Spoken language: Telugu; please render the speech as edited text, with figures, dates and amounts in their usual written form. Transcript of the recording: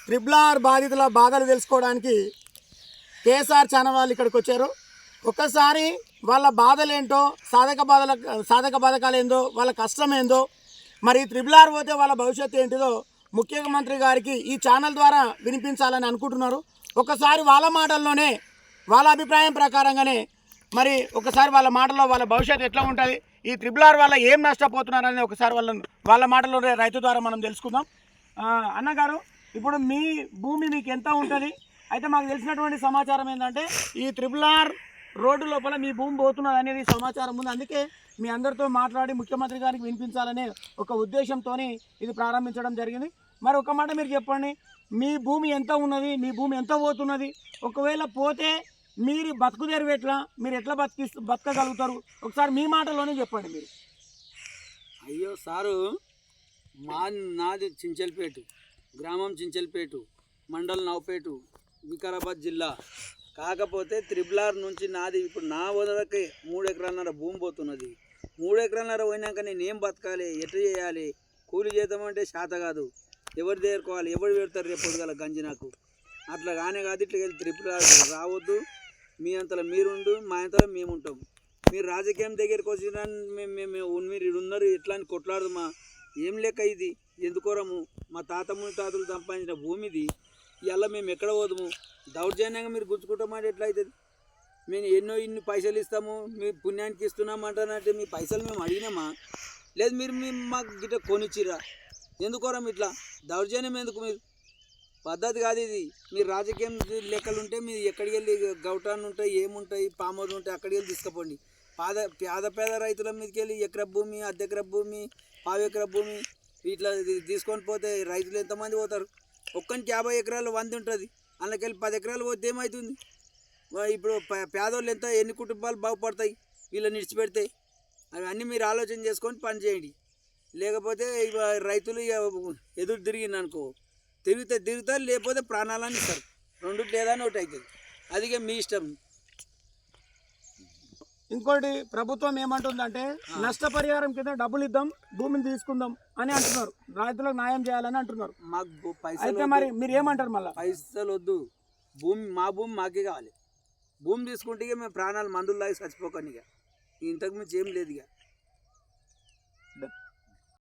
ట్రిపుల్ R బాధితుల బాధలు తెలుసుకోవడానికి కేఎస్ఆర్ ఛానల్ వాళ్ళు ఇక్కడికి వచ్చారు. ఒక్కసారి వాళ్ళ బాధలేంటో, సాధక బాధకాలు ఏందో, వాళ్ళ కష్టం ఏందో, మరి ట్రిపుల్ R పోతే వాళ్ళ భవిష్యత్తు ఏంటిదో ముఖ్యమంత్రి గారికి ఈ ఛానల్ ద్వారా వినిపించాలని అనుకుంటున్నారు. ఒకసారి వాళ్ళ మాటల్లోనే, వాళ్ళ అభిప్రాయం ప్రకారంగానే మరి ఒకసారి వాళ్ళ మాటల్లో వాళ్ళ భవిష్యత్తు ఎట్లా ఉంటుంది, ఈ ట్రిపుల్ R వల్ల ఏం నష్టపోతున్నారు అనేది ఒకసారి వాళ్ళ మాటల్లోనే రైతు ద్వారా మనం తెలుసుకుందాం. అన్నగారు, ఇప్పుడు మీ భూమి మీకు ఎంత ఉంటుంది? అయితే మాకు తెలిసినటువంటి సమాచారం ఏంటంటే ఈ ట్రిపుల్ R రోడ్డు లోపల మీ భూమి పోతున్నది అనేది సమాచారం ఉంది. అందుకే మీ అందరితో మాట్లాడి ముఖ్యమంత్రి గారికి వినిపించాలనే ఒక ఉద్దేశంతో ఇది ప్రారంభించడం జరిగింది. మరి ఒక మాట మీరు చెప్పండి, మీ భూమి ఎంత ఉన్నది, మీ భూమి ఎంత పోతున్నది, ఒకవేళ పోతే మీరు బతుకుదేరు ఎట్లా, మీరు ఎట్లా బతకగలుగుతారు, ఒకసారి మీ మాటలోనే చెప్పండి మీరు. అయ్యో సారు, నాది చించల్పేట గ్రామం, చించల్పేట మండల్, నవపేట, వికారాబాద్ జిల్లా. కాకపోతే ట్రిపుల్ R నుంచి నాది ఇప్పుడు నా వదలకి 3 ఎకరాలన్నర భూమి పోతున్నది. 3 ఎకరాలన్నర పోయినాక నేనేం బతకాలి, ఎట్లా చేయాలి? కూలి చేద్దామంటే శాత కాదు. ఎవరు చేరుకోవాలి, ఎవరు పెడతారు రేపు పొద్దుగల గంజి నాకు? అట్లా కానే కాదు. ఇట్లా వెళ్ళి ట్రిపుల్ R రావద్దు. మీ అంతలో మీరుండు, మా అంతలో మేము ఉంటాం. మీరు రాజకీయం దగ్గరికి వచ్చిన మీరు ఉన్నారు, ఎట్లా అని కొట్లాడదు. మా ఏం లెక్క ఇది? ఎందుకోరము? మా తాతలు సంపాదించిన భూమిది. ఇలా మేము ఎక్కడ పోదాము? దౌర్జన్యంగా మీరు గుంజుకుంటామంటే ఎట్లా అవుతుంది? మేము ఇన్ని పైసలు ఇస్తాము, మీ పుణ్యానికి ఇస్తున్నాం అంటానంటే మీ పైసలు మేము అడిగినామా? లేదు మీరు మాకు గిట్ట కొనిచ్చిరా? ఎందుకోరం ఇట్లా దౌర్జన్యం ఎందుకు? మీరు పద్ధతి కాదు ఇది. మీరు రాజకీయం లెక్కలు ఉంటే మీరు ఎక్కడికి వెళ్ళి గౌటాన్ని ఉంటాయి, ఏముంటాయి, పామోలు ఉంటాయి, అక్కడికి వెళ్ళి తీసుకుపోండి. పేద రైతుల మీదకి వెళ్ళి ఎకరా భూమి, అర్ధెకరా భూమి, పావెకరా భూమి ఇట్లా తీసుకొని పోతే రైతులు ఎంతమంది పోతారు? ఒక్కరికి 50 ఎకరాలు 100 ఉంటుంది. అందులోకెళ్ళి 10 ఎకరాలు పోతే ఏమవుతుంది? ఇప్పుడు పేదోళ్ళు ఎన్ని కుటుంబాలు బాగుపడతాయి వీళ్ళని నిడిచిపెడితే? అవన్నీ మీరు ఆలోచన చేసుకొని పని చేయండి. లేకపోతే రైతులు ఎదురు తిరిగింది అనుకో, తిరుగుతారు, లేకపోతే ప్రాణాలని ఇస్తారు. రెండుకి లేదని ఒకటి అవుతుంది. అదిగే మీ ఇష్టం. ఇంకోటి, ప్రభుత్వం ఏమంటుందంటే నష్టపరిహారం కింద డబ్బులు ఇద్దాం, భూమిని తీసుకుందాం అని అంటున్నారు. రైతులకు న్యాయం చేయాలని అంటున్నారు. మాకు పైసలు అయితే మరి మీరు ఏమంటారు? మళ్ళీ పైసలు వద్దు, మా భూమి మాకే కావాలి. భూమి తీసుకుంటే మేము ప్రాణాలు మందులు లాగి చచ్చిపోకండి. ఇక ఇంతకు మించి ఏం లేదు. ఇక